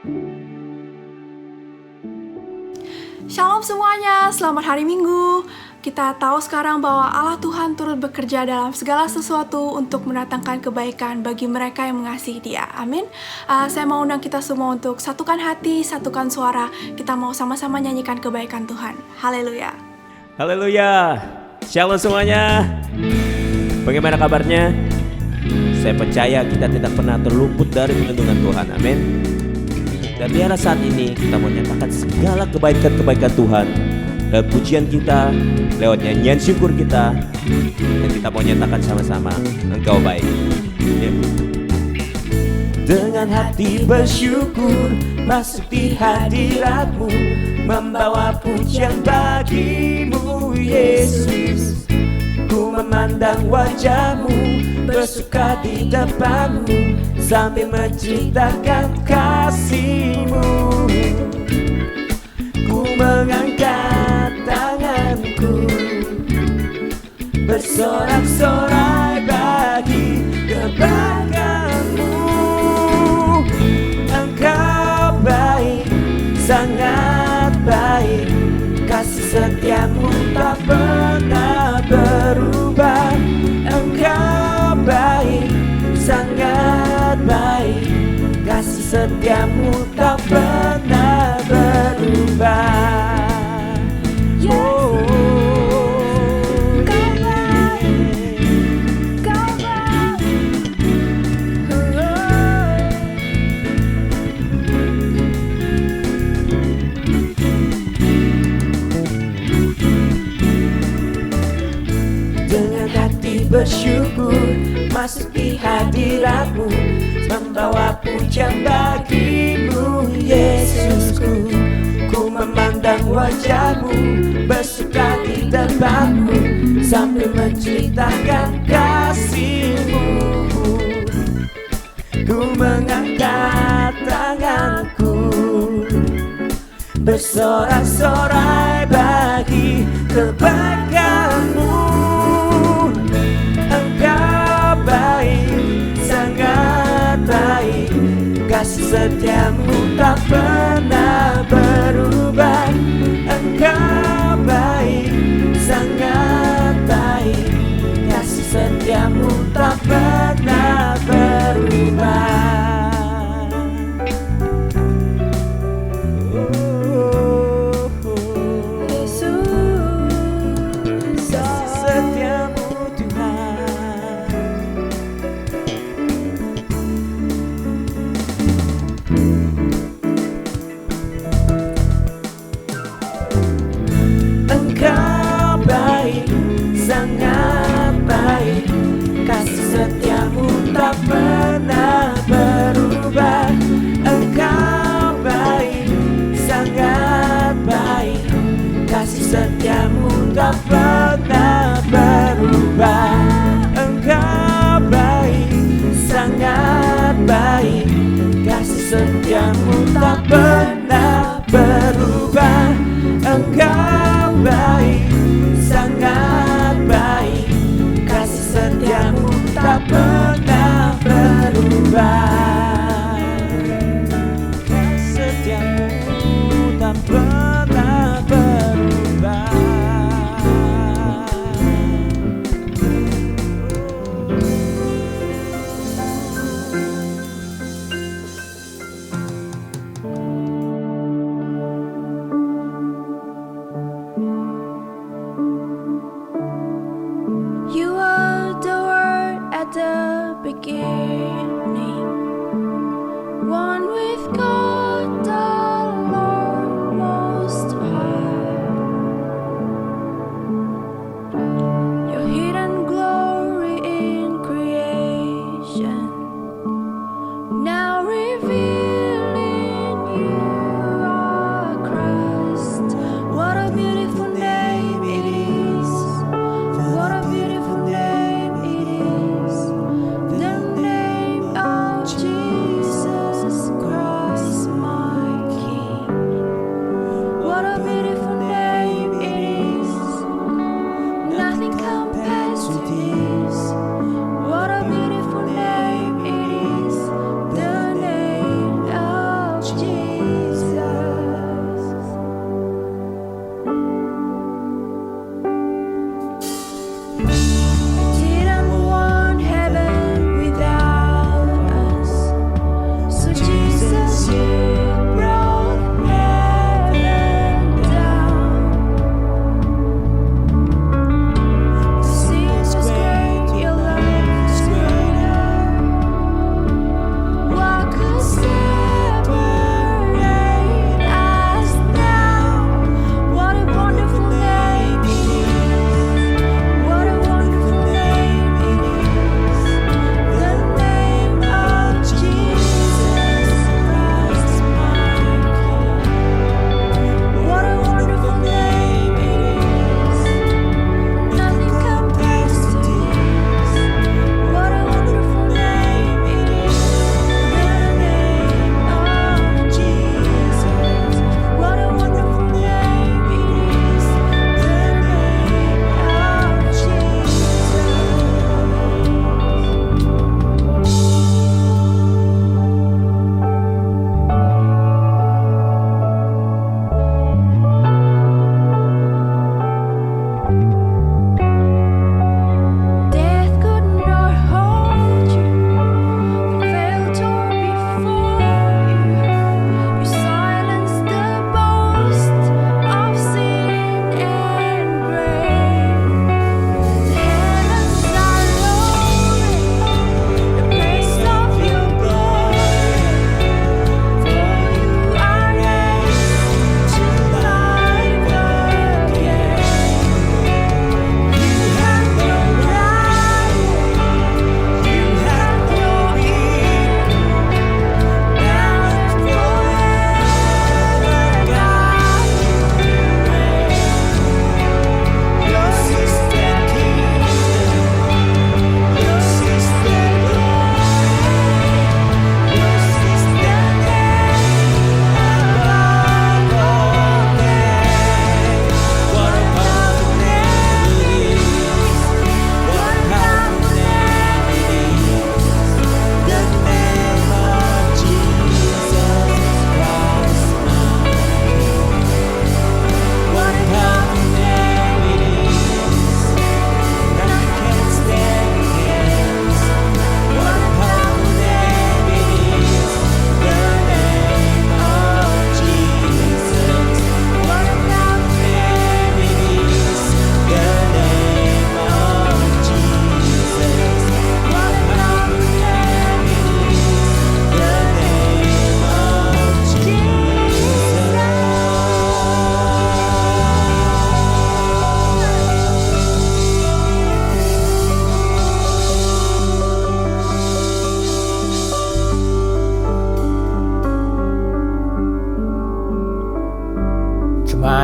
Shalom semuanya, selamat hari Minggu. Kita tahu sekarang bahwa Allah Tuhan turut bekerja dalam segala sesuatu untuk mendatangkan kebaikan bagi mereka yang mengasihi Dia. Amin. Saya mau undang kita semua untuk satukan hati, satukan suara. Kita mau sama-sama nyanyikan kebaikan Tuhan. Haleluya. Haleluya. Shalom semuanya. Bagaimana kabarnya? Saya percaya kita tidak pernah terluput dari perlindungan Tuhan. Amin. Dan biarlah saat ini kita mau nyatakan segala kebaikan-kebaikan Tuhan lewat pujian kita, lewat nyanyian syukur kita, dan kita mau nyatakan sama-sama, Engkau baik. Ya. Dengan hati bersyukur masuk di hadirat-Mu, membawa pujian bagi-Mu Yesus. Ku memandang wajah-Mu, bersuka di depan-Mu, sambil menceritakan kasih-Mu. Ku mengangkat tanganku, bersorak-sorai bagi kebaikan-Mu. Engkau baik, sangat baik, kasih setia-Mu tak pernah berubah. Engkau baik, sangat baik, kasih setia-Mu tak pernah berubah. Oh, Kau baik, Kau baik. Dengan hati bersyukur masuk di hadirat-Mu, membawa pujian bagi-Mu Yesusku. Ku memandang wajah-Mu, bersuka di depan-Mu, sambil menceritakan kasih-Mu. Ku mengangkat tanganku, bersorak-sorai bagi kebaikan-Mu. Engkau baik, sangat baik, kasih setia-Mu tak pernah berubah. Engkau baik, sangat baik, kasih setia-Mu tak pernah berubah. Setiamu tak pernah berubah. Engkau baik, sangat baik, kasih setiamu tak pernah berubah. Engkau baik, sangat baik, kasih setiamu tak pernah berubah. Engkau baik, sangat baik, kasih setiamu tak pernah berubah.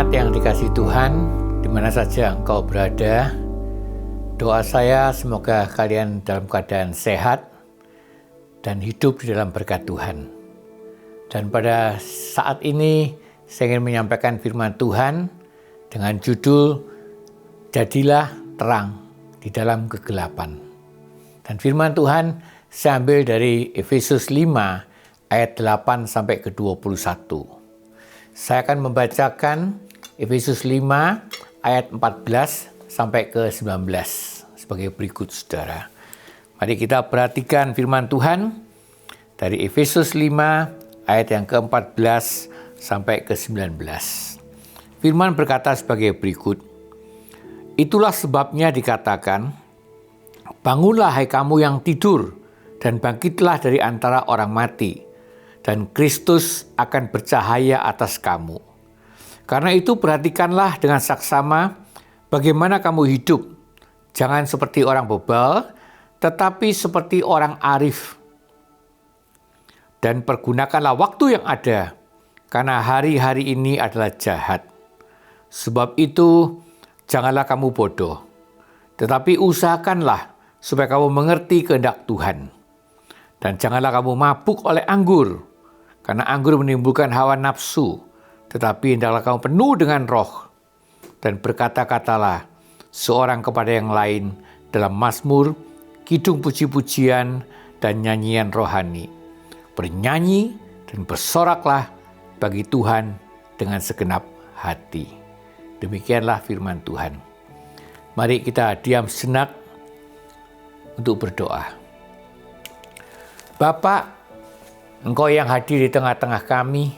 Jemaat yang dikasihi Tuhan, di mana saja engkau berada, doa saya semoga kalian dalam keadaan sehat dan hidup di dalam berkat Tuhan. Dan pada saat ini saya ingin menyampaikan firman Tuhan dengan judul Jadilah Terang di dalam Kegelapan. Dan firman Tuhan saya ambil dari Efesus 5 ayat 8 sampai ke 21. Saya akan membacakan Efesus 5 ayat 14 sampai ke 19 sebagai berikut, saudara. Mari kita perhatikan firman Tuhan dari Efesus 5 ayat yang ke-14 sampai ke 19. Firman berkata sebagai berikut, "Itulah sebabnya dikatakan, bangunlah hai kamu yang tidur, dan bangkitlah dari antara orang mati, dan Kristus akan bercahaya atas kamu. Karena itu perhatikanlah dengan saksama bagaimana kamu hidup. Jangan seperti orang bebal, tetapi seperti orang arif. Dan pergunakanlah waktu yang ada, karena hari-hari ini adalah jahat. Sebab itu, janganlah kamu bodoh, tetapi usahakanlah supaya kamu mengerti kehendak Tuhan. Dan janganlah kamu mabuk oleh anggur, karena anggur menimbulkan hawa nafsu, tetapi hendaklah kamu penuh dengan roh. Dan berkata-katalah seorang kepada yang lain dalam mazmur, kidung puji-pujian, dan nyanyian rohani. Bernyanyi dan bersoraklah bagi Tuhan dengan segenap hati." Demikianlah firman Tuhan. Mari kita diam sejenak untuk berdoa. Bapa, Engkau yang hadir di tengah-tengah kami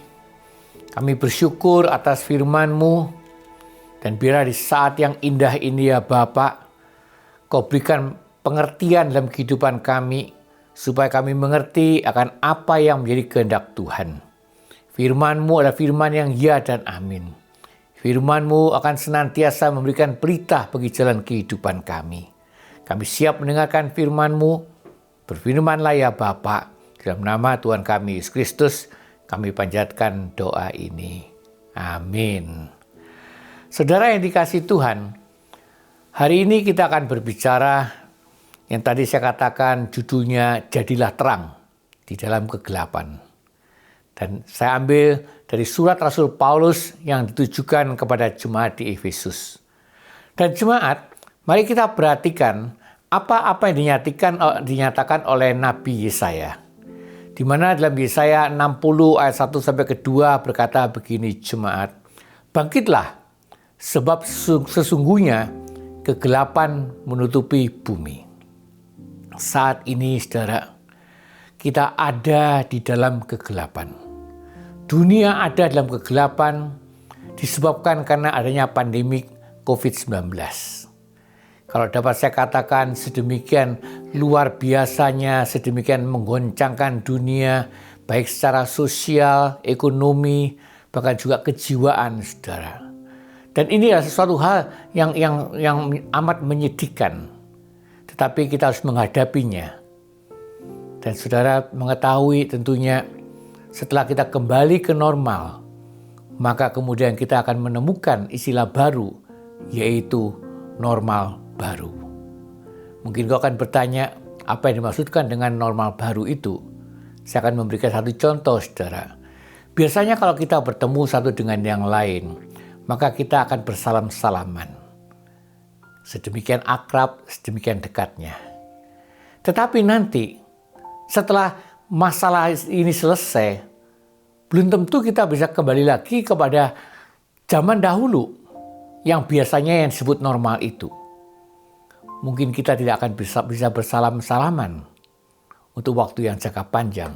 bersyukur atas firman-Mu, dan biarlah di saat yang indah ini ya Bapa, Kau berikan pengertian dalam kehidupan kami, supaya kami mengerti akan apa yang menjadi kehendak Tuhan. Firman-Mu adalah firman yang ya dan amin. Firman-Mu akan senantiasa memberikan berita bagi jalan kehidupan kami. Kami siap mendengarkan firman-Mu. Berfirmanlah ya Bapa. Dalam nama Tuhan kami, Yesus Kristus, kami panjatkan doa ini. Amin. Saudara yang dikasihi Tuhan, hari ini kita akan berbicara yang tadi saya katakan judulnya Jadilah Terang di dalam Kegelapan. Dan saya ambil dari surat Rasul Paulus yang ditujukan kepada jemaat di Efesus. Dan jemaat, mari kita perhatikan apa-apa yang dinyatakan oleh Nabi Yesaya. Di mana dalam Yesaya 60 ayat 1 sampai ke 2 berkata begini, jemaat, "Bangkitlah, sebab sesungguhnya kegelapan menutupi bumi." Saat ini, saudara, kita ada di dalam kegelapan. Dunia ada dalam kegelapan disebabkan karena adanya pandemi COVID-19. Kalau dapat saya katakan, sedemikian luar biasanya, sedemikian menggoncangkan dunia, baik secara sosial, ekonomi, bahkan juga kejiwaan, saudara. Dan ini adalah sesuatu hal yang amat menyedihkan. Tetapi kita harus menghadapinya. Dan saudara mengetahui tentunya setelah kita kembali ke normal, maka kemudian kita akan menemukan istilah baru, yaitu normal baru. Mungkin kau akan bertanya, apa yang dimaksudkan dengan normal baru itu? Saya akan memberikan satu contoh, saudara. Biasanya kalau kita bertemu satu dengan yang lain, maka kita akan bersalam-salaman. Sedemikian akrab, sedemikian dekatnya. Tetapi nanti, setelah masalah ini selesai, belum tentu kita bisa kembali lagi kepada zaman dahulu yang biasanya yang disebut normal itu. Mungkin kita tidak akan bisa bersalam-salaman untuk waktu yang jangka panjang.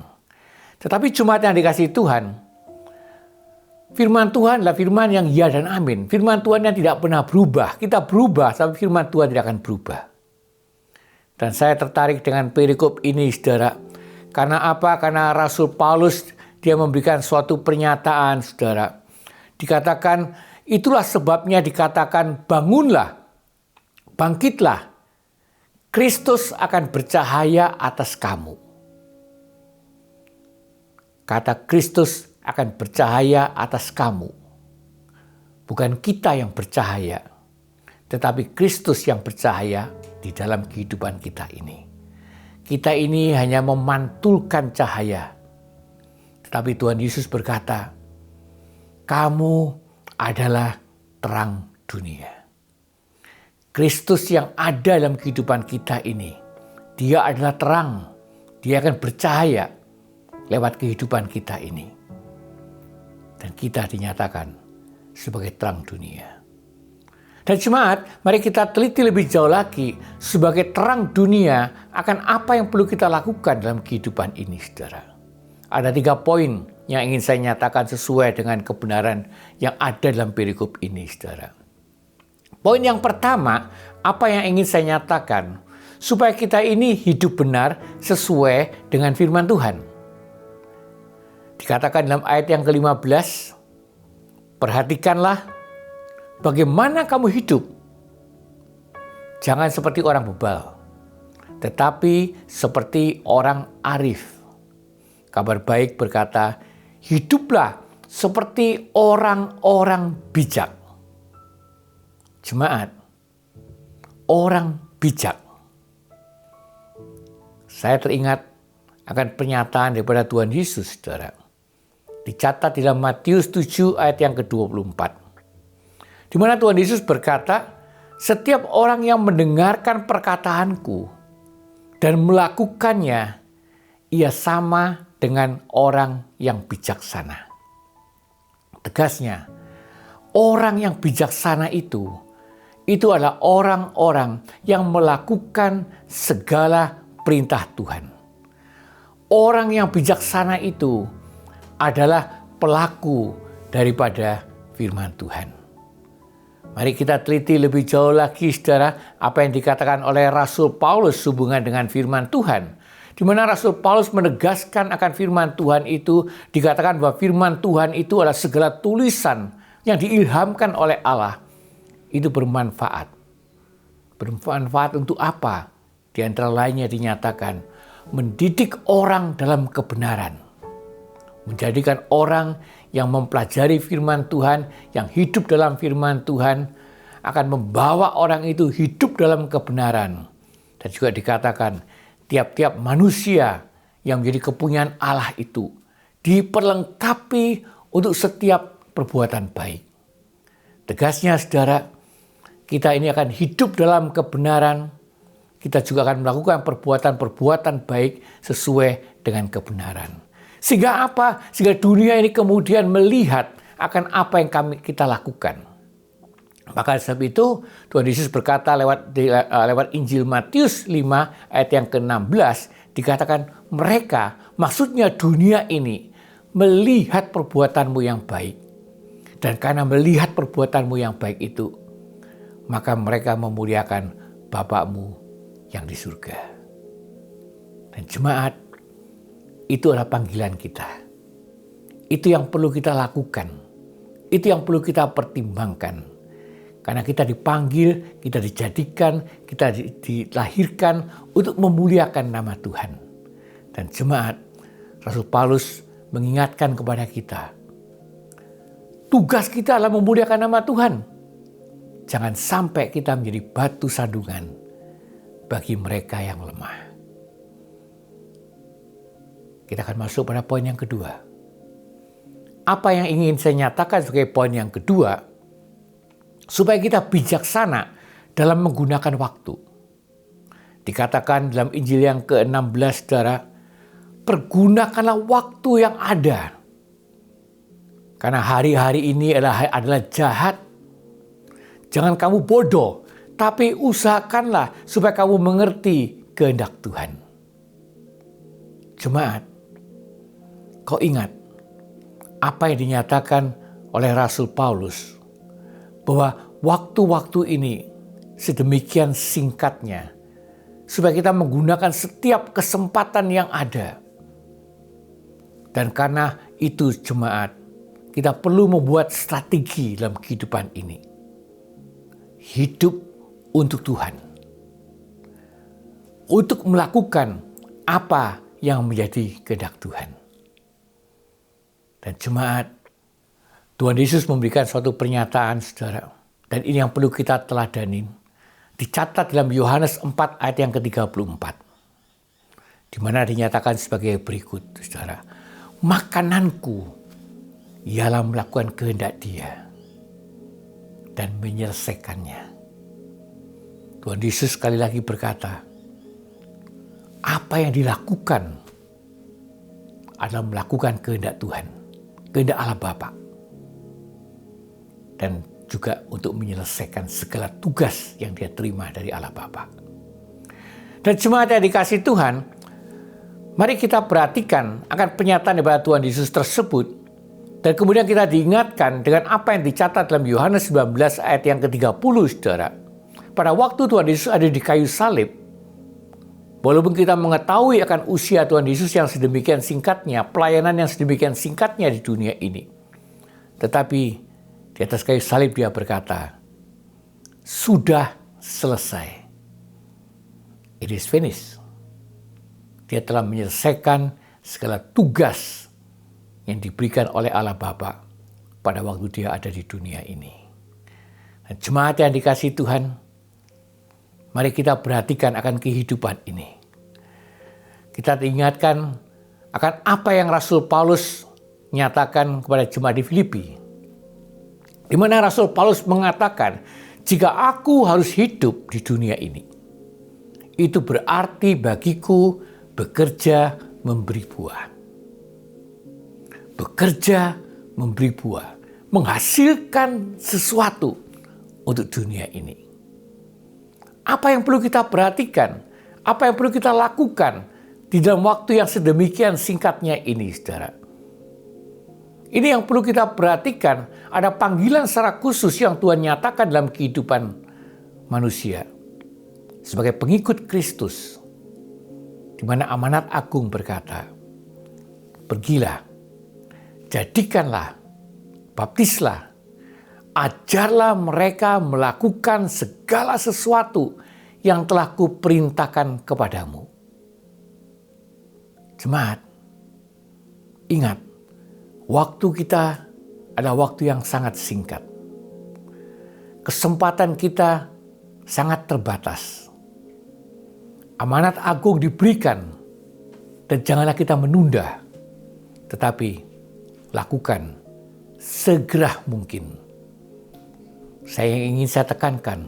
Tetapi jemaat yang dikasihi Tuhan, firman Tuhan adalah firman yang ya dan amin. Firman Tuhan yang tidak pernah berubah. Kita berubah, tapi firman Tuhan tidak akan berubah. Dan saya tertarik dengan perikop ini, saudara. Karena apa? Karena Rasul Paulus, dia memberikan suatu pernyataan, saudara. Dikatakan, itulah sebabnya dikatakan, bangunlah, bangkitlah. Kristus akan bercahaya atas kamu. Kata Kristus akan bercahaya atas kamu. bukan kita yang bercahaya, tetapi Kristus yang bercahaya di dalam kehidupan kita ini. Kita ini hanya memantulkan cahaya. Tetapi Tuhan Yesus berkata, kamu adalah terang dunia. Kristus yang ada dalam kehidupan kita ini, dia adalah terang. Dia akan bercahaya lewat kehidupan kita ini. Dan kita dinyatakan sebagai terang dunia. Dan jemaat, mari kita teliti lebih jauh lagi sebagai terang dunia akan apa yang perlu kita lakukan dalam kehidupan ini, saudara. Ada 3 poin yang ingin saya nyatakan sesuai dengan kebenaran yang ada dalam perikop ini, saudara. Poin yang pertama, apa yang ingin saya nyatakan? Supaya kita ini hidup benar sesuai dengan firman Tuhan. Dikatakan dalam ayat yang ke-15, perhatikanlah bagaimana kamu hidup. Jangan seperti orang bebal, tetapi seperti orang arif. Kabar baik berkata, hiduplah seperti orang-orang bijak. Jemaat, orang bijak. Saya teringat akan pernyataan daripada Tuhan Yesus, saudara. Dicatat dalam Matius 7 ayat yang ke-24. Di mana Tuhan Yesus berkata, setiap orang yang mendengarkan perkataanku dan melakukannya, ia sama dengan orang yang bijaksana. Tegasnya, orang yang bijaksana itu adalah orang-orang yang melakukan segala perintah Tuhan. Orang yang bijaksana itu adalah pelaku daripada firman Tuhan. Mari kita teliti lebih jauh lagi, saudara, apa yang dikatakan oleh Rasul Paulus hubungan dengan firman Tuhan. Di mana Rasul Paulus menegaskan akan firman Tuhan itu, dikatakan bahwa firman Tuhan itu adalah segala tulisan yang diilhamkan oleh Allah. Itu bermanfaat. Bermanfaat untuk apa? Di antara lainnya dinyatakan, mendidik orang dalam kebenaran. Menjadikan orang yang mempelajari firman Tuhan, yang hidup dalam firman Tuhan, akan membawa orang itu hidup dalam kebenaran. Dan juga dikatakan, tiap-tiap manusia yang menjadi kepunyaan Allah itu diperlengkapi untuk setiap perbuatan baik. Tegasnya, saudara, kita ini akan hidup dalam kebenaran. Kita juga akan melakukan perbuatan-perbuatan baik sesuai dengan kebenaran. Sehingga apa? Sehingga dunia ini kemudian melihat akan apa yang kita lakukan. Maka sebab itu Tuhan Yesus berkata lewat Injil Matius 5 ayat yang ke-16, dikatakan mereka, maksudnya dunia ini, melihat perbuatanmu yang baik. Dan karena melihat perbuatanmu yang baik itu, maka mereka memuliakan Bapakmu yang di surga. Dan jemaat, itu adalah panggilan kita. Itu yang perlu kita lakukan. Itu yang perlu kita pertimbangkan. Karena kita dipanggil, kita dijadikan, kita dilahirkan untuk memuliakan nama Tuhan. Dan jemaat, Rasul Paulus mengingatkan kepada kita, tugas kita adalah memuliakan nama Tuhan. Jangan sampai kita menjadi batu sandungan bagi mereka yang lemah. Kita akan masuk pada poin yang kedua. Apa yang ingin saya nyatakan sebagai poin yang kedua, supaya kita bijaksana dalam menggunakan waktu. Dikatakan dalam Injil yang ke-16, saudara, pergunakanlah waktu yang ada. Karena hari-hari ini adalah jahat. Jangan kamu bodoh, tapi usahakanlah supaya kamu mengerti kehendak Tuhan. Jemaat, kau ingat apa yang dinyatakan oleh Rasul Paulus, bahwa waktu-waktu ini sedemikian singkatnya supaya kita menggunakan setiap kesempatan yang ada. Dan karena itu, jemaat, kita perlu membuat strategi dalam kehidupan ini. Hidup untuk Tuhan. Untuk melakukan apa yang menjadi kehendak Tuhan. Dan jemaat, Tuhan Yesus memberikan suatu pernyataan, saudara. Dan ini yang perlu kita teladanin. Dicatat dalam Yohanes 4 ayat yang ke-34. Di mana dinyatakan sebagai berikut, saudara. Makananku ialah melakukan kehendak Dia dan menyelesaikannya. Tuhan Yesus sekali lagi berkata, apa yang dilakukan adalah melakukan kehendak Tuhan, kehendak Allah Bapa. Dan juga untuk menyelesaikan segala tugas yang Dia terima dari Allah Bapa. Dan jemaat yang dikasihi Tuhan, mari kita perhatikan akan pernyataan daripada Tuhan Yesus tersebut. Dan kemudian kita diingatkan dengan apa yang dicatat dalam Yohanes 19 ayat yang ke-30, saudara. Pada waktu Tuhan Yesus ada di kayu salib, walaupun kita mengetahui akan usia Tuhan Yesus yang sedemikian singkatnya, pelayanan yang sedemikian singkatnya di dunia ini, tetapi di atas kayu salib Dia berkata, sudah selesai. It is finished. Dia telah menyelesaikan segala tugas yang diberikan oleh Allah Bapa pada waktu Dia ada di dunia ini. Dan jemaat yang dikasihi Tuhan, mari kita perhatikan akan kehidupan ini. Kita diingatkan akan apa yang Rasul Paulus nyatakan kepada jemaat di Filipi. Di mana Rasul Paulus mengatakan, jika aku harus hidup di dunia ini, itu berarti bagiku bekerja memberi buah. Bekerja memberi buah, menghasilkan sesuatu untuk dunia ini. Apa yang perlu kita perhatikan? Apa yang perlu kita lakukan di dalam waktu yang sedemikian singkatnya ini, saudara? Ini yang perlu kita perhatikan, ada panggilan secara khusus yang Tuhan nyatakan dalam kehidupan manusia. Sebagai pengikut Kristus, di mana amanat agung berkata, pergilah, jadikanlah, baptislah, ajarlah mereka melakukan segala sesuatu yang telah kuperintahkan kepadamu. Jemaat, ingat, waktu kita adalah waktu yang sangat singkat. Kesempatan kita sangat terbatas. Amanat agung diberikan dan janganlah kita menunda. Tetapi lakukan segera mungkin. Ingin saya tekankan,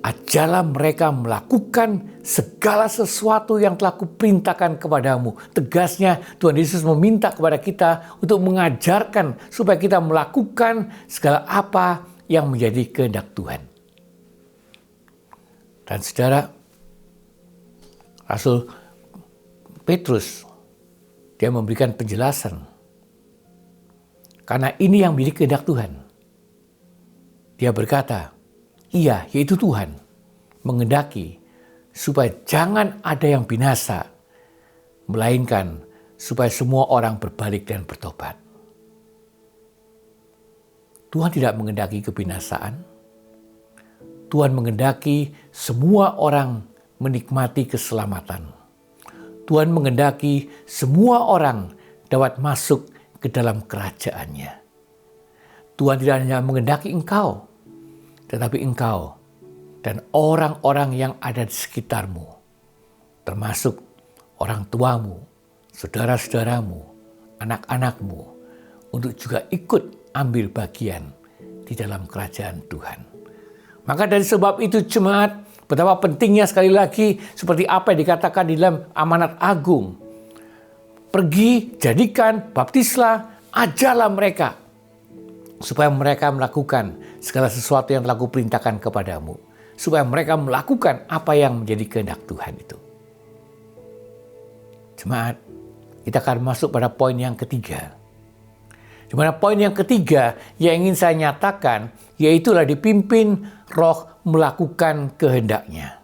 ajarlah mereka melakukan segala sesuatu yang telah kuperintahkan kepadamu. Tegasnya Tuhan Yesus meminta kepada kita untuk mengajarkan supaya kita melakukan segala apa yang menjadi kehendak Tuhan. Dan saudara, Rasul Petrus, dia memberikan penjelasan. Karena ini yang menjadi kehendak Tuhan. Dia berkata, Ia, yaitu Tuhan, menghendaki supaya jangan ada yang binasa, melainkan supaya semua orang berbalik dan bertobat. Tuhan tidak menghendaki kebinasaan. Tuhan menghendaki semua orang menikmati keselamatan. Tuhan menghendaki semua orang dapat masuk ke dalam kerajaan-Nya. Tuhan tidak hanya menghendaki engkau, tetapi engkau dan orang-orang yang ada di sekitarmu, termasuk orang tuamu, saudara-saudaramu, anak-anakmu, untuk juga ikut ambil bagian di dalam kerajaan Tuhan. Maka dari sebab itu jemaat, betapa pentingnya sekali lagi seperti apa yang dikatakan di dalam amanat agung. Pergi, jadikan, baptislah, ajarlah mereka, supaya mereka melakukan segala sesuatu yang telah kuperintahkan kepadamu. Supaya mereka melakukan apa yang menjadi kehendak Tuhan itu. Jemaat, kita akan masuk pada poin yang ketiga. Di mana poin yang ketiga yang ingin saya nyatakan, yaitulah dipimpin Roh melakukan kehendak-Nya.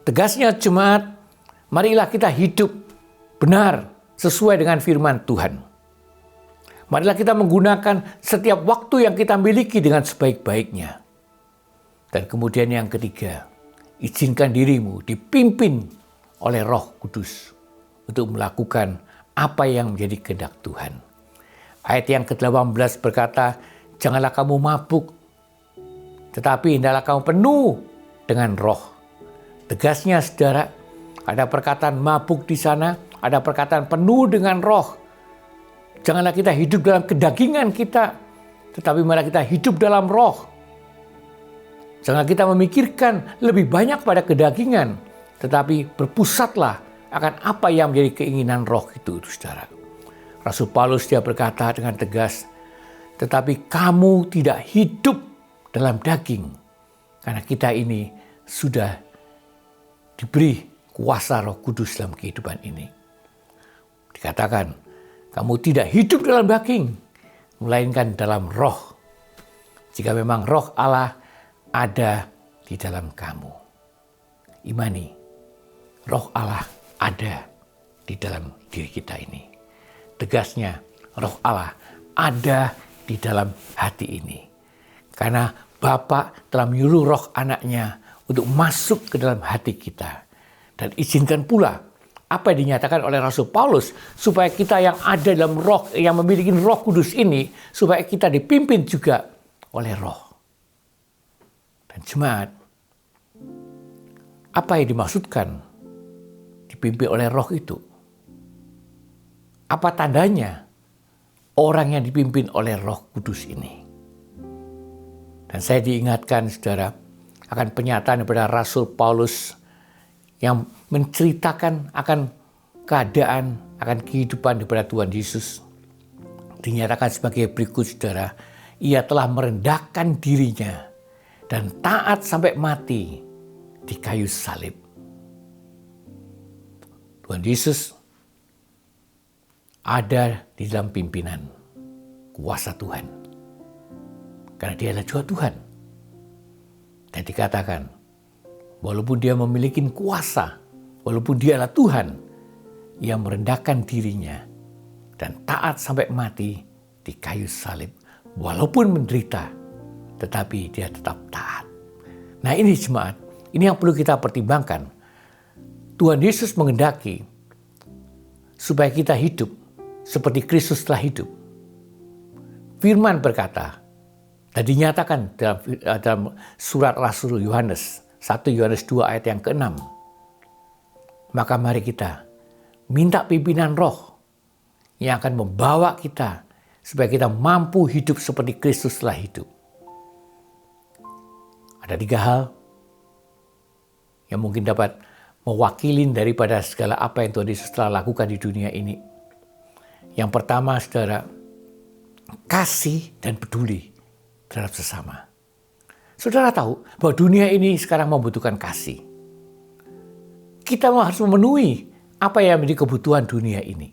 Tegasnya jemaat, marilah kita hidup benar sesuai dengan firman Tuhan. Marilah kita menggunakan setiap waktu yang kita miliki dengan sebaik-baiknya. Dan kemudian yang ketiga, izinkan dirimu dipimpin oleh Roh Kudus untuk melakukan apa yang menjadi kehendak Tuhan. Ayat yang ke-18 berkata, janganlah kamu mabuk, tetapi hendaklah kamu penuh dengan roh. Tegasnya saudara, ada perkataan mabuk di sana, ada perkataan penuh dengan roh. Janganlah kita hidup dalam kedagingan kita, tetapi malah kita hidup dalam roh. Jangan kita memikirkan lebih banyak pada kedagingan, tetapi berpusatlah akan apa yang menjadi keinginan roh itu saudara. Rasul Paulus dia berkata dengan tegas, tetapi kamu tidak hidup dalam daging, karena kita ini sudah diberi kuasa Roh Kudus dalam kehidupan ini. Dikatakan, kamu tidak hidup dalam daging, melainkan dalam roh. Jika memang roh Allah ada di dalam kamu. Imani, roh Allah ada di dalam diri kita ini. Tegasnya, roh Allah ada di dalam hati ini. Karena Bapa telah menyuruh roh anaknya untuk masuk ke dalam hati kita. Dan izinkan pula apa yang dinyatakan oleh Rasul Paulus, supaya kita yang ada dalam roh, yang memiliki Roh Kudus ini, supaya kita dipimpin juga oleh roh. Dan jemaat, apa yang dimaksudkan dipimpin oleh roh itu? Apa tandanya orang yang dipimpin oleh Roh Kudus ini? Dan saya diingatkan saudara akan pernyataan daripada Rasul Paulus yang menceritakan akan keadaan, akan kehidupan daripada Tuhan Yesus. Dinyatakan sebagai berikut saudara, ia telah merendahkan dirinya dan taat sampai mati di kayu salib. Tuhan Yesus ada di dalam pimpinan kuasa Tuhan. Karena dia adalah juga Tuhan. Dan dikatakan, walaupun dia memiliki kuasa, walaupun dia adalah Tuhan, ia merendahkan dirinya dan taat sampai mati di kayu salib. Walaupun menderita, tetapi dia tetap taat. Nah ini jemaat, ini yang perlu kita pertimbangkan. Tuhan Yesus menghendaki supaya kita hidup seperti Kristus telah hidup. Firman berkata, dan dinyatakan dalam surat Rasul Yohanes, 1 Yohanes 2 ayat yang ke-6. Maka mari kita minta pimpinan roh yang akan membawa kita supaya kita mampu hidup seperti Kristus telah hidup. Ada 3 hal yang mungkin dapat mewakili daripada segala apa yang Tuhan Yesus telah lakukan di dunia ini. Yang pertama, saudara, kasih dan peduli terhadap sesama. Saudara tahu bahwa dunia ini sekarang membutuhkan kasih. Kita harus memenuhi apa yang menjadi kebutuhan dunia ini.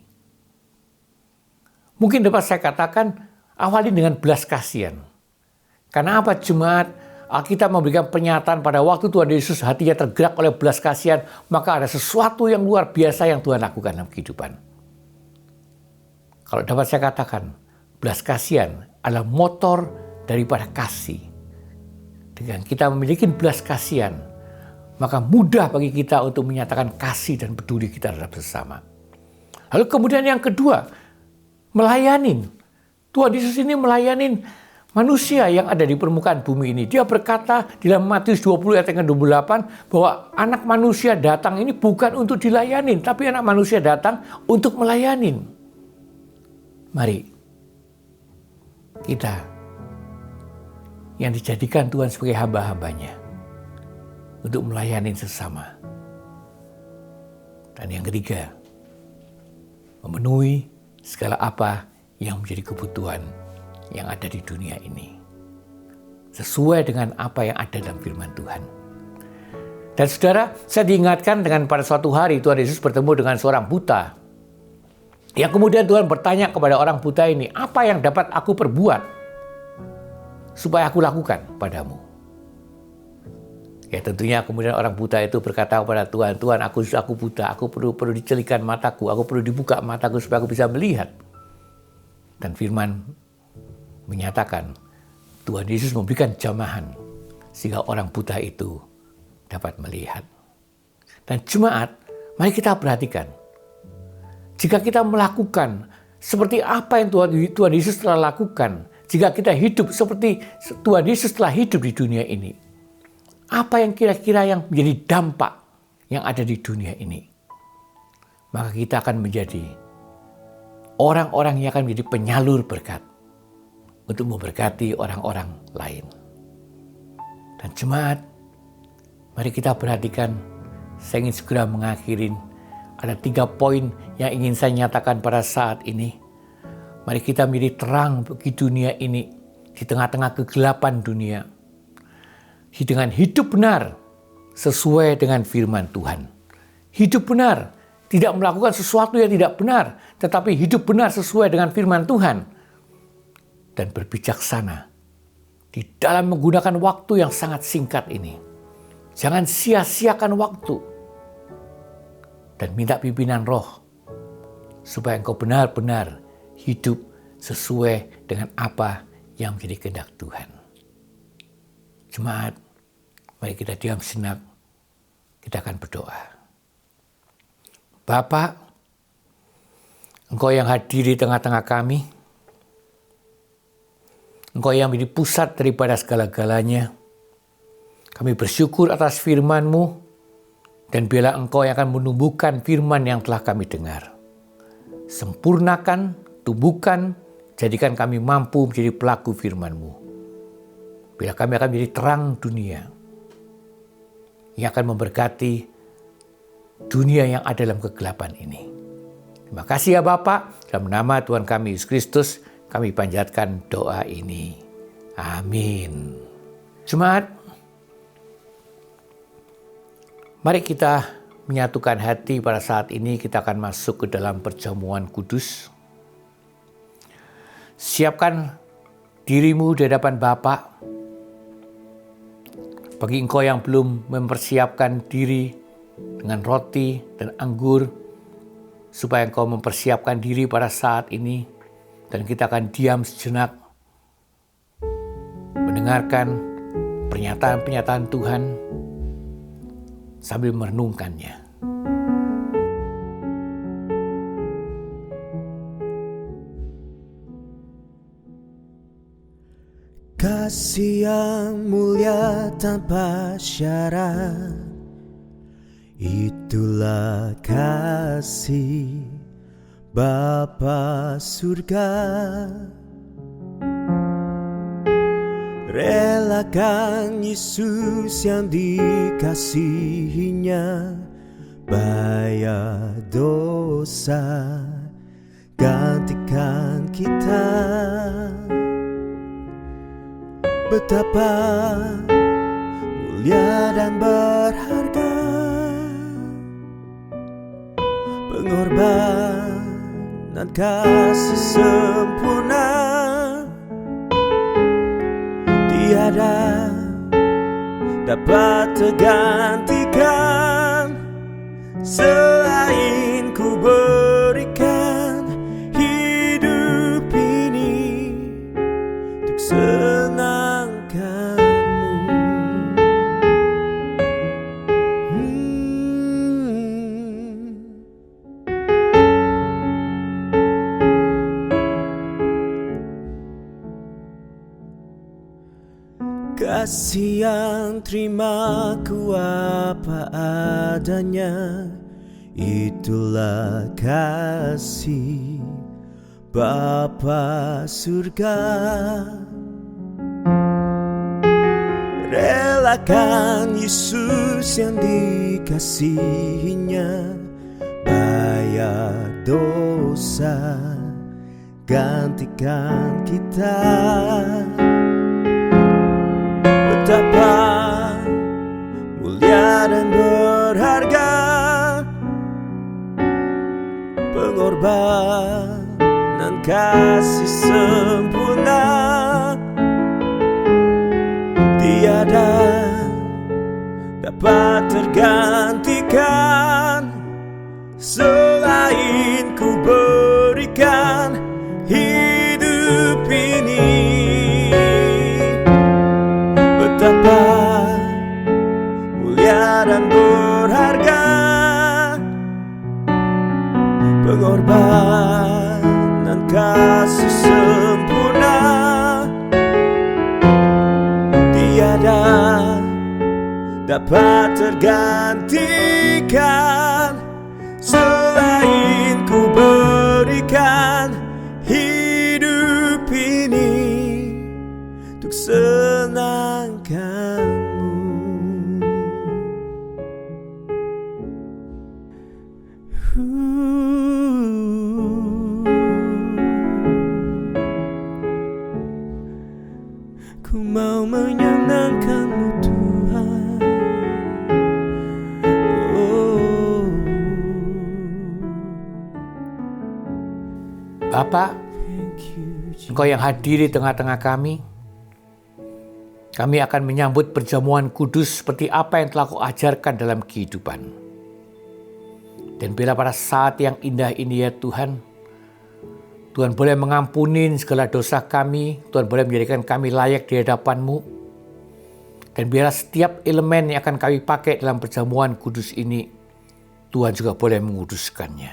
Mungkin dapat saya katakan, awali dengan belas kasihan. Karena apa jemaat? Alkitab memberikan pernyataan pada waktu Tuhan Yesus hatinya tergerak oleh belas kasihan, maka ada sesuatu yang luar biasa yang Tuhan lakukan dalam kehidupan. Kalau dapat saya katakan, belas kasihan adalah motor daripada kasih. Dengan kita memiliki belas kasihan, maka mudah bagi kita untuk menyatakan kasih dan peduli kita terhadap sesama. Lalu kemudian yang kedua, melayani. Tuhan Yesus ini melayani manusia yang ada di permukaan bumi ini. Dia berkata di dalam Matius 20 ayat yang ke-28 bahwa anak manusia datang ini bukan untuk dilayani, tapi anak manusia datang untuk melayani. Mari kita yang dijadikan Tuhan sebagai hamba-hambanya untuk melayani sesama. Dan yang ketiga, memenuhi segala apa yang menjadi kebutuhan yang ada di dunia ini. Sesuai dengan apa yang ada dalam firman Tuhan. Dan saudara, saya diingatkan dengan pada suatu hari Tuhan Yesus bertemu dengan seorang buta. Yang kemudian Tuhan bertanya kepada orang buta ini, apa yang dapat aku perbuat supaya aku lakukan padamu? Ya tentunya kemudian orang buta itu berkata kepada Tuhan, Tuhan aku buta, aku perlu dicelikan mataku, aku perlu dibuka mataku supaya aku bisa melihat. Dan firman menyatakan, Tuhan Yesus memberikan jamahan sehingga orang buta itu dapat melihat. Dan jemaat, mari kita perhatikan. Jika kita melakukan seperti apa yang Tuhan Yesus telah lakukan. Jika kita hidup seperti Tuhan Yesus telah hidup di dunia ini, apa yang kira-kira yang menjadi dampak yang ada di dunia ini? Maka kita akan menjadi orang-orang yang akan menjadi penyalur berkat untuk memberkati orang-orang lain. Dan jemaat, mari kita perhatikan, saya ingin segera mengakhiri. Ada 3 poin yang ingin saya nyatakan pada saat ini. Mari kita menjadi terang bagi dunia ini di tengah-tengah kegelapan dunia. Dengan hidup benar sesuai dengan firman Tuhan. Hidup benar, tidak melakukan sesuatu yang tidak benar, tetapi hidup benar sesuai dengan firman Tuhan. Dan berbijaksana di dalam menggunakan waktu yang sangat singkat ini. Jangan sia-siakan waktu. Dan minta pimpinan Roh supaya engkau benar-benar hidup sesuai dengan apa yang menjadi kehendak Tuhan. Jemaat, mari kita diam sejenak, kita akan berdoa. Bapa, Engkau yang hadir di tengah-tengah kami, Engkau yang menjadi pusat daripada segala-galanya. Kami bersyukur atas firman-Mu, dan biarlah Engkau yang akan menumbuhkan firman yang telah kami dengar. Sempurnakan, tumbuhkan, jadikan kami mampu menjadi pelaku firman-Mu. Bila kami akan menjadi terang dunia yang akan memberkati dunia yang ada dalam kegelapan ini. Terima kasih ya Bapa, dalam nama Tuhan kami Yesus Kristus, kami panjatkan doa ini. Amin. Jemaat, mari kita menyatukan hati pada saat ini. Kita akan masuk ke dalam perjamuan kudus. Siapkan dirimu di hadapan Bapa. Bagi engkau yang belum mempersiapkan diri dengan roti dan anggur, supaya engkau mempersiapkan diri pada saat ini, dan kita akan diam sejenak mendengarkan pernyataan-pernyataan Tuhan sambil merenungkannya. Kasih yang mulia tanpa syarat, itulah kasih Bapa surga. Relakan Yesus yang dikasihinya, bayar dosa, gantikan kita. Betapa mulia dan berharga pengorbanan kasih sempurna, tiada dapat tergantikan selain ku berikan hidup ini untuk senangkanmu. Kasih yang terima ku apa adanya, itulah kasih Bapa surga. Relakan Yesus yang dikasihinya, bayar dosa, gantikan kita. Betapa mulia dan berharga pengorbanan kasih sempurna, tiada dapat tergantikan selain ku berikan hidup ini. Betapa mulia dan berharga pengorbanan dan kasih sempurna tiada dapat tergantikan selain ku berikan hidup ini untuk senangkanmu. Ku mau menyenangkanmu Tuhan. Oh. Bapa, Engkau yang hadir di tengah-tengah kami akan menyambut perjamuan kudus seperti apa yang telah Kau ajarkan dalam kehidupan. Dan bila pada saat yang indah ini ya Tuhan, Tuhan boleh mengampuni segala dosa kami, Tuhan boleh menjadikan kami layak di hadapan-Mu. Dan biarlah setiap elemen yang akan kami pakai dalam perjamuan kudus ini, Tuhan juga boleh menguduskannya.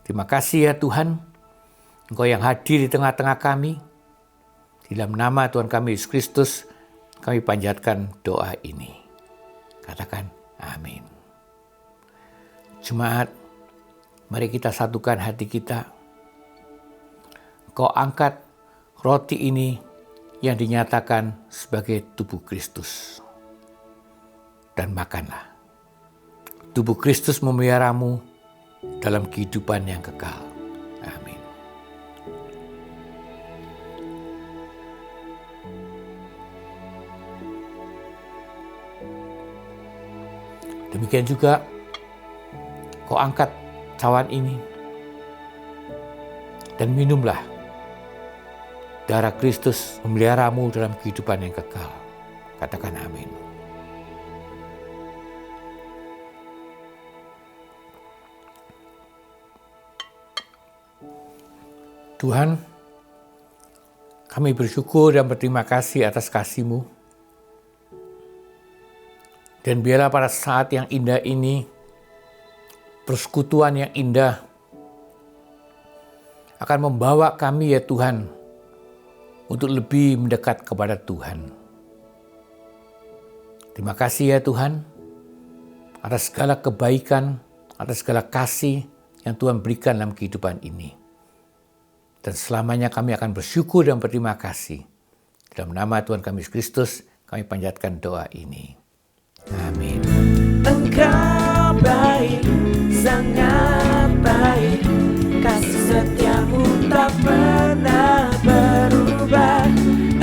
Terima kasih ya Tuhan, Engkau yang hadir di tengah-tengah kami. Di dalam nama Tuhan kami Yesus Kristus, kami panjatkan doa ini. Katakan amin. Jemaat, mari kita satukan hati kita. Kau angkat roti ini yang dinyatakan sebagai tubuh Kristus. Dan makanlah. Tubuh Kristus memeliharamu dalam kehidupan yang kekal. Amin. Demikian juga kau angkat cawan ini dan minumlah. Darah Kristus memeliharamu dalam kehidupan yang kekal. Katakan amin. Tuhan, kami bersyukur dan berterima kasih atas kasih-Mu. Dan biarlah pada saat yang indah ini, persekutuan yang indah akan membawa kami ya Tuhan, untuk lebih mendekat kepada Tuhan. Terima kasih ya Tuhan, atas segala kebaikan, atas segala kasih yang Tuhan berikan dalam kehidupan ini. Dan selamanya kami akan bersyukur dan berterima kasih. Dalam nama Tuhan kami Yesus Kristus, kami panjatkan doa ini. Amin. Engkau baik, sangat baik, kasih setiamu tak pernah berubah.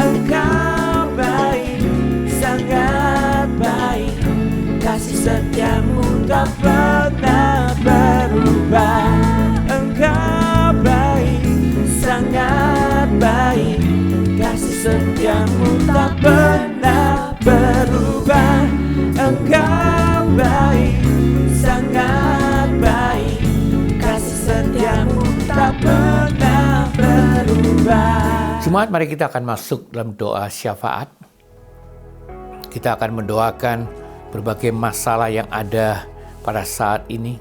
Engkau baik, sangat baik, kasih setiamu tak pernah berubah. Engkau baik, sangat baik, kasih setiamu tak pernah berubah. Engkau baik, sangat baik, kasih setiamu tak pernah berubah. Jemaat, mari kita akan masuk dalam doa syafaat. Kita akan mendoakan berbagai masalah yang ada pada saat ini.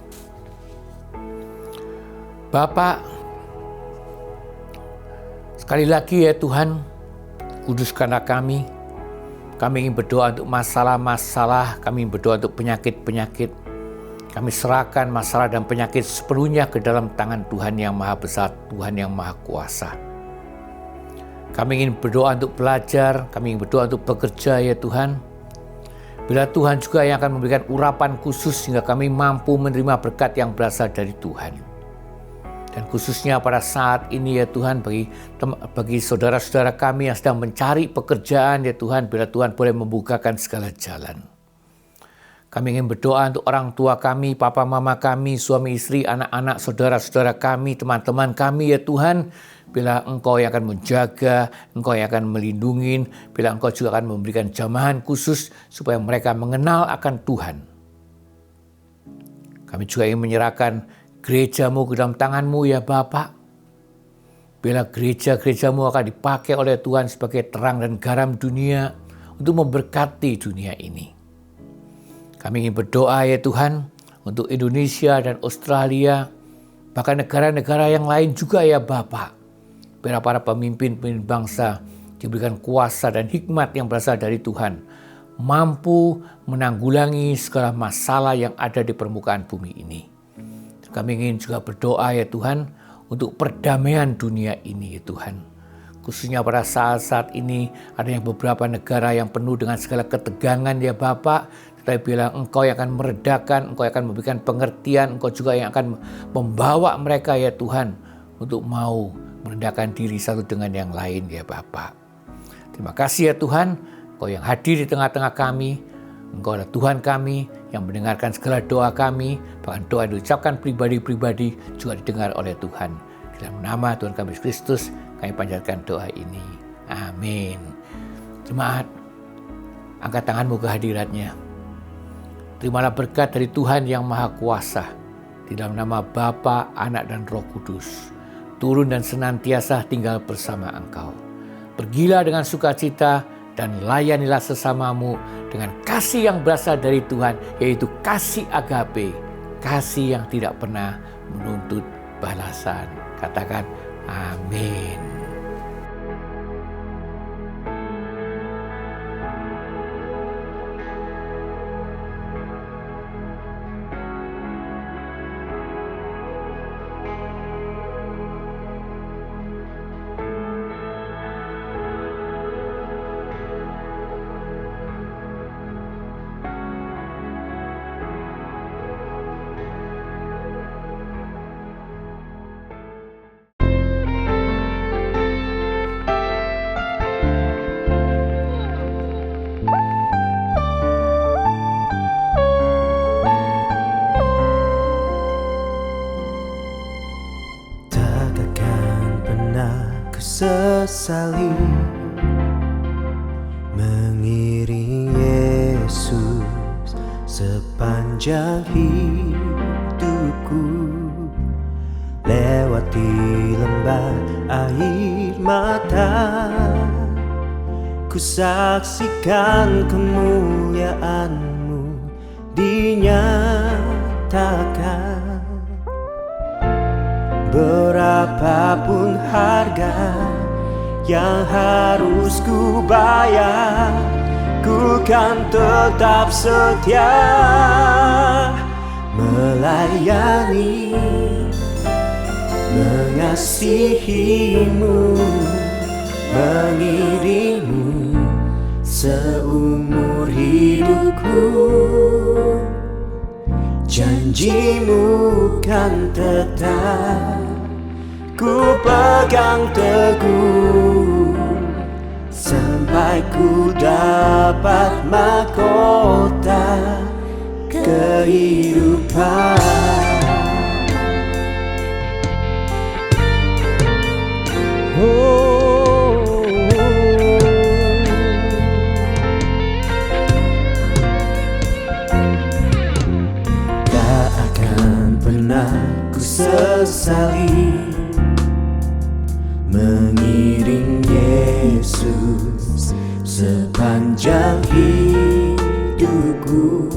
Bapa, sekali lagi ya Tuhan, kuduskanlah kami. Kami ingin berdoa untuk masalah-masalah, kami ingin berdoa untuk penyakit-penyakit. Kami serahkan masalah dan penyakit sepenuhnya ke dalam tangan Tuhan yang Maha Besar, Tuhan yang Maha Kuasa. Kami ingin berdoa untuk belajar, kami ingin berdoa untuk bekerja ya Tuhan. Bila Tuhan juga yang akan memberikan urapan khusus sehingga kami mampu menerima berkat yang berasal dari Tuhan. Dan khususnya pada saat ini ya Tuhan, bagi saudara-saudara kami yang sedang mencari pekerjaan ya Tuhan, bila Tuhan boleh membukakan segala jalan. Kami ingin berdoa untuk orang tua kami, papa mama kami, suami istri, anak-anak, saudara-saudara kami, teman-teman kami ya Tuhan. Bila Engkau yang akan menjaga, Engkau yang akan melindungi, bila Engkau juga akan memberikan jamahan khusus supaya mereka mengenal akan Tuhan. Kami juga ingin menyerahkan gereja-Mu ke dalam tangan-Mu ya Bapa. Bila gereja-gereja-Mu akan dipakai oleh Tuhan sebagai terang dan garam dunia untuk memberkati dunia ini. Kami ingin berdoa ya Tuhan untuk Indonesia dan Australia, Bahkan negara-negara yang lain juga ya Bapa. Biar para pemimpin bangsa diberikan kuasa dan hikmat yang berasal dari Tuhan, mampu menanggulangi segala masalah yang ada di permukaan bumi ini. Kami ingin juga berdoa ya Tuhan, untuk perdamaian dunia ini ya Tuhan. Khususnya pada saat-saat ini ada yang beberapa negara yang penuh dengan segala ketegangan ya Bapak. Tetapi bilang Engkau yang akan meredakan, Engkau yang akan memberikan pengertian, Engkau juga yang akan membawa mereka ya Tuhan untuk mau merendahkan diri satu dengan yang lain ya Bapak. Terima kasih ya Tuhan, Engkau yang hadir di tengah-tengah kami. Engkau adalah Tuhan kami yang mendengarkan segala doa kami. Bahkan doa yang diucapkan pribadi-pribadi juga didengar oleh Tuhan. Dalam nama Tuhan kami Yesus Kristus, kami panjatkan doa ini. Amin. Jemaat, angkat tanganmu ke hadiratnya. Terimalah berkat dari Tuhan yang Maha Kuasa. Di dalam nama Bapa, Anak, dan Roh Kudus. Turun dan senantiasa tinggal bersama engkau. Pergilah dengan sukacita dan layanilah sesamamu dengan kasih yang berasal dari Tuhan, yaitu kasih agape, kasih yang tidak pernah menuntut balasan. Katakan amin. Sesali mengiring Yesus sepanjang hidupku, lewati lembah air mata, ku saksikan kemuliaan-Mu dinyatakan. Berapapun harga yang harus ku bayar, ku kan tetap setia melayani, mengasihi-Mu, mengiring-Mu seumur hidupku. Janji-Mu kan tetap ku pegang teguh, sampai ku dapat mahkota kehidupan. Tak akan pernah ku sesali mengiring Yesus sepanjang hidupku,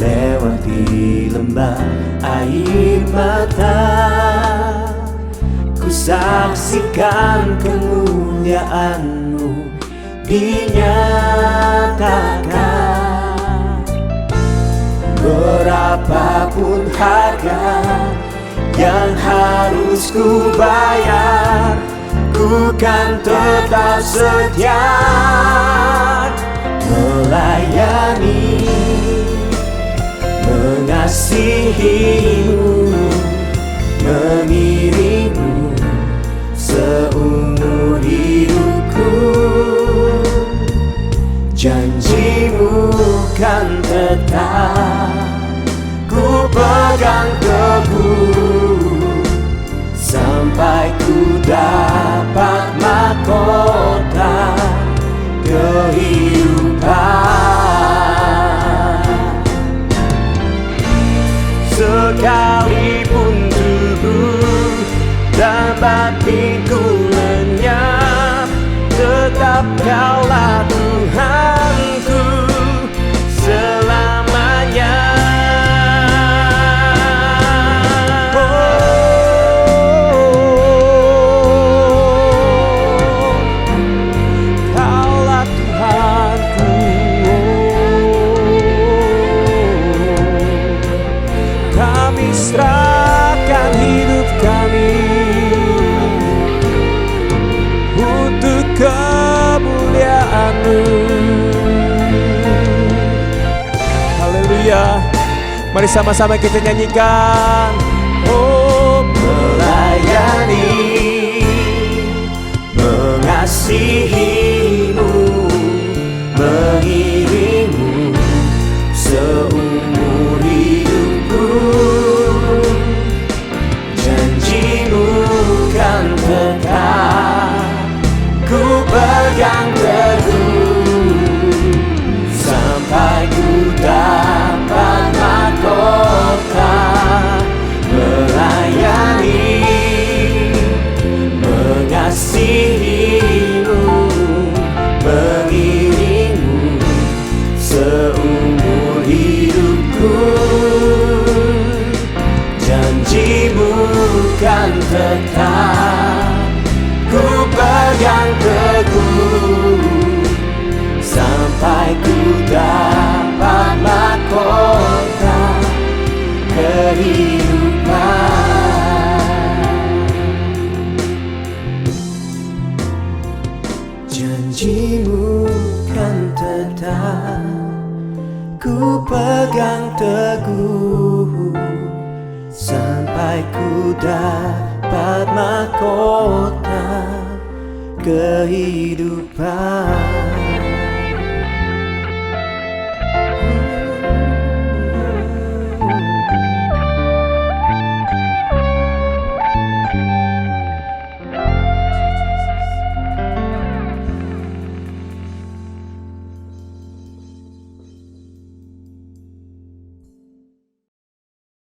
lewati lembah air mata, ku saksikan kemuliaan-Mu dinyatakan. Berapapun harga yang harus ku bayar, ku kan tetap setia melayani, mengasihi-Mu, mengiring-Mu seumur hidupku. Janji-Mu kan tetap ku pegang teguh, sampai ku dapat mahkota kehidupan. Sekalipun tubuh dan batinku lenyap, tetap Kaulah Tuhanku selamanya. Oh, Mari sama-sama kita nyanyikan. Oh, melayani, mengasihimu, mengiringmu seumur hidupku. Janjimu kan tetap ku pegang teguh, sampai ku dapat mahkota. Melayani, mengasihimu, mengiringmu seumur hidupku. Janjimu kan tetap ku pegang teguh, sampai ku dapat mahkota kehidupan. Janjimu kan tetap ku pegang teguh, sampai ku dapat mahkota kehidupan.